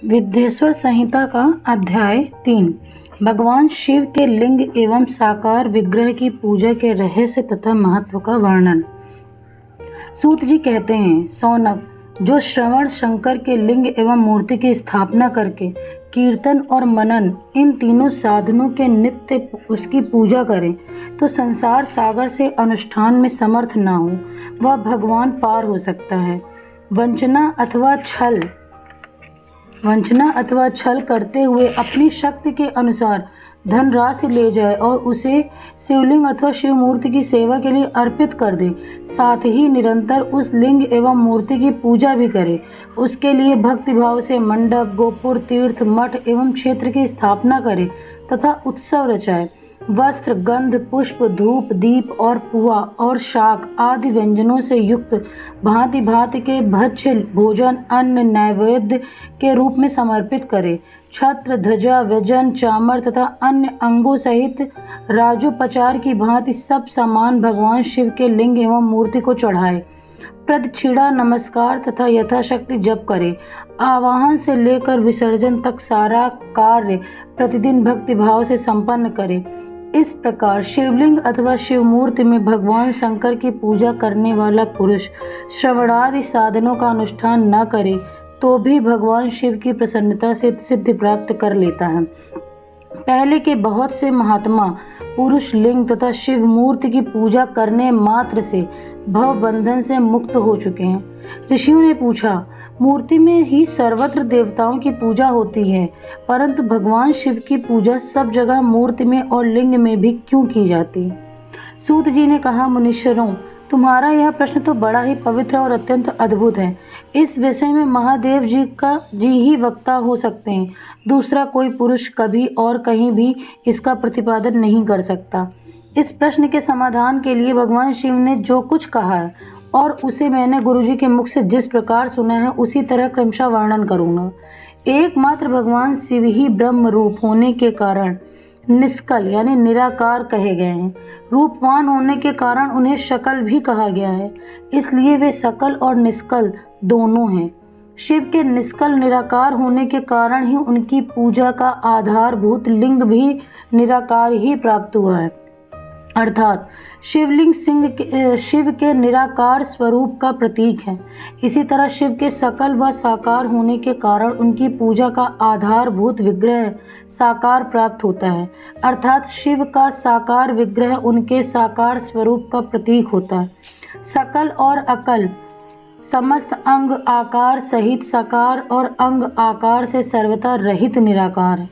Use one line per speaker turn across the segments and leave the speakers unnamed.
विद्येश्वर संहिता का अध्याय 3 भगवान शिव के लिंग एवं साकार विग्रह की पूजा के रहस्य तथा महत्व का वर्णन। सूत जी कहते हैं, सौनक, जो श्रवण शंकर के लिंग एवं मूर्ति की स्थापना करके कीर्तन और मनन इन तीनों साधनों के नित्य उसकी पूजा करे तो संसार सागर से अनुष्ठान में समर्थ न हो वह भगवान पार हो सकता है। वंचना अथवा छल करते हुए अपनी शक्ति के अनुसार धनराशि ले जाए और उसे शिवलिंग अथवा शिव मूर्ति की सेवा के लिए अर्पित कर दे, साथ ही निरंतर उस लिंग एवं मूर्ति की पूजा भी करे। उसके लिए भक्तिभाव से मंडप, गोपुर, तीर्थ, मठ एवं क्षेत्र की स्थापना करे तथा उत्सव रचाए। वस्त्र, गंध, पुष्प, धूप, दीप और पुआ और शाक आदि व्यंजनों से युक्त भांति भांति के भक्ष्य भोजन अन्न नैवेद्य के रूप में समर्पित करे। छत्र, ध्वजा, व्यजन, चामर तथा अन्य अंगों सहित राजोपचार की भांति सब सामान भगवान शिव के लिंग एवं मूर्ति को चढ़ाए। प्रदक्षिणा, नमस्कार तथा यथाशक्ति जप करे। आवाहन से लेकर विसर्जन तक सारा कार्य प्रतिदिन भक्तिभाव से संपन्न करे। इस प्रकार शिवलिंग अथवा शिव मूर्ति में भगवान शंकर की पूजा करने वाला पुरुष श्रवणादि साधनों का अनुष्ठान न करे तो भी भगवान शिव की प्रसन्नता से सिद्धि प्राप्त कर लेता है। पहले के बहुत से महात्मा पुरुष लिंग तथा शिव मूर्ति की पूजा करने मात्र से भव बंधन से मुक्त हो चुके हैं। ऋषियों ने पूछा, मूर्ति में ही सर्वत्र देवताओं की पूजा होती है, परंतु भगवान शिव की पूजा सब जगह मूर्ति में और लिंग में भी क्यों की जाती? सूत जी ने कहा, मुनीश्वरों, तुम्हारा यह प्रश्न तो बड़ा ही पवित्र और अत्यंत अद्भुत है। इस विषय में महादेव जी ही वक्ता हो सकते हैं। दूसरा कोई पुरुष कभी और कहीं भी इसका प्रतिपादन नहीं कर सकता। इस प्रश्न के समाधान के लिए भगवान शिव ने जो कुछ कहा है और उसे मैंने गुरुजी के मुख से जिस प्रकार सुना है उसी तरह क्रमशः वर्णन करूँगा। एकमात्र भगवान शिव ही ब्रह्म रूप होने के कारण निष्कल यानी निराकार कहे गए हैं। रूपवान होने के कारण उन्हें शकल भी कहा गया है, इसलिए वे सकल और निष्कल दोनों हैं। शिव के निष्कल निराकार होने के कारण ही उनकी पूजा का आधारभूत लिंग भी निराकार ही प्राप्त हुआ है, अर्थात शिवलिंग शिव के निराकार स्वरूप का प्रतीक है। इसी तरह शिव के सकल व साकार होने के कारण उनकी पूजा का आधारभूत विग्रह साकार प्राप्त होता है, अर्थात शिव का साकार विग्रह उनके साकार स्वरूप का प्रतीक होता है। सकल और अकल समस्त अंग आकार सहित साकार और अंग आकार से सर्वथा रहित निराकार है।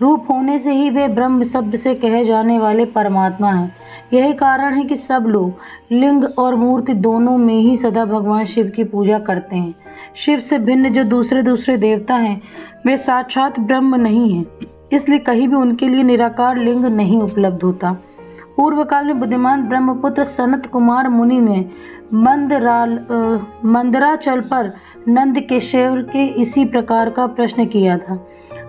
रूप होने से ही वे ब्रह्म शब्द से कहे जाने वाले परमात्मा हैं। यही कारण है कि सब लोग लिंग और मूर्ति दोनों में ही सदा भगवान शिव की पूजा करते हैं। शिव से भिन्न जो दूसरे देवता हैं वे साक्षात ब्रह्म नहीं हैं, इसलिए कहीं भी उनके लिए निराकार लिंग नहीं उपलब्ध होता। पूर्व काल में बुद्धिमान ब्रह्मपुत्र सनत कुमार मुनि ने मंदराचल पर नंदकेश्वर के इसी प्रकार का प्रश्न किया था।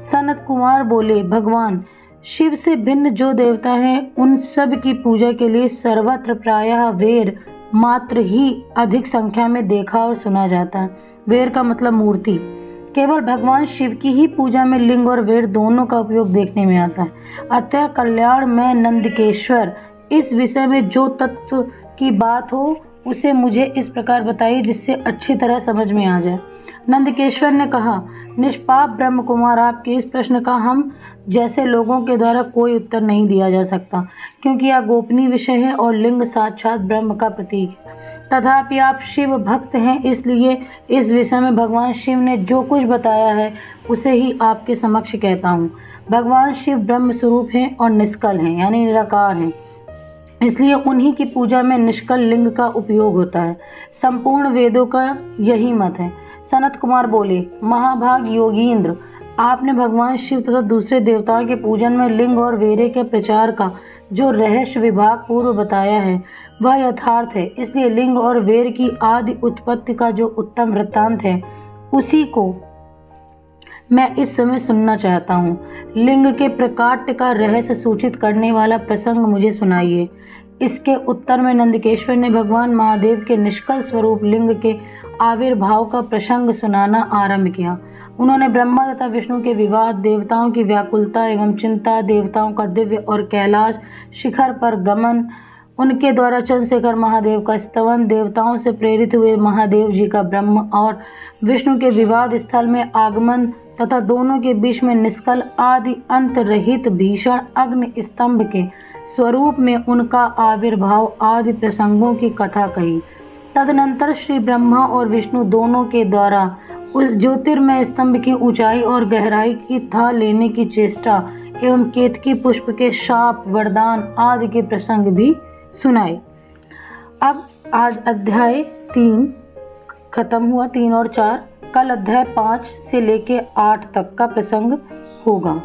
सनत कुमार बोले, भगवान शिव से भिन्न जो देवता हैं उन सब की पूजा के लिए सर्वत्र प्रायः वेर मात्र ही अधिक संख्या में देखा और सुना जाता है। वेर का मतलब मूर्ति। केवल भगवान शिव की ही पूजा में लिंग और वेर दोनों का उपयोग देखने में आता है। अतः कल्याण में नंदकेश्वर, इस विषय में जो तत्व की बात हो उसे मुझे इस प्रकार बताइए जिससे अच्छी तरह समझ में आ जाए। नंदकेश्वर ने कहा, निष्पाप ब्रह्म कुमार, आपके इस प्रश्न का हम जैसे लोगों के द्वारा कोई उत्तर नहीं दिया जा सकता, क्योंकि यह गोपनीय विषय है और लिंग साक्षात ब्रह्म का प्रतीक है। तथापि आप शिव भक्त हैं, इसलिए इस विषय में भगवान शिव ने जो कुछ बताया है उसे ही आपके समक्ष कहता हूँ। भगवान शिव ब्रह्म स्वरूप हैं और निष्कल हैं यानी निराकार हैं, इसलिए उन्हीं की पूजा में निष्कल लिंग का उपयोग होता है। संपूर्ण वेदों का यही मत है। सनत कुमार बोले, महाभाग योगींद्र, आपने भगवान शिव तथा दूसरे देवताओं के पूजन में लिंग और वेरे के प्रचार का जो रहस्य विभाग पूर्व बताया है वह यथार्थ है। इसलिए लिंग और वेर की आदि उत्पत्ति का जो उत्तम वृत्तांत है उसी को मैं इस समय सुनना चाहता हूँ। लिंग के प्रकाट्य का रहस्य सूचित करने वाला प्रसंग मुझे सुनाइए। इसके उत्तर में नंदकेश्वर ने भगवान महादेव के निष्कल स्वरूप लिंग के आविर्भाव का प्रसंग सुनाना आरंभ किया उन्होंने ब्रह्मा तथा विष्णु के विवाद, देवताओं की व्याकुलता एवं चिंता, देवताओं का दिव्य और कैलाश शिखर पर गमन, उनके द्वारा चंद्रशेखर महादेव का स्तवन, देवताओं से प्रेरित हुए महादेव जी का ब्रह्म और विष्णु के विवाद स्थल में आगमन तथा दोनों के बीच में निष्कल आदि अंत रहित भीषण अग्नि स्तंभ के स्वरूप में उनका आविर्भाव आदि प्रसंगों की कथा कही। तदनंतर श्री ब्रह्मा और विष्णु दोनों के द्वारा उस ज्योतिर्मय स्तंभ की ऊंचाई और गहराई की था लेने की चेष्टा एवं केतकी पुष्प के शाप, वरदान आदि के प्रसंग भी सुनाए। अब आज अध्याय 3 खत्म हुआ, 3 और 4। कल अध्याय 5 से लेके 8 तक का प्रसंग होगा।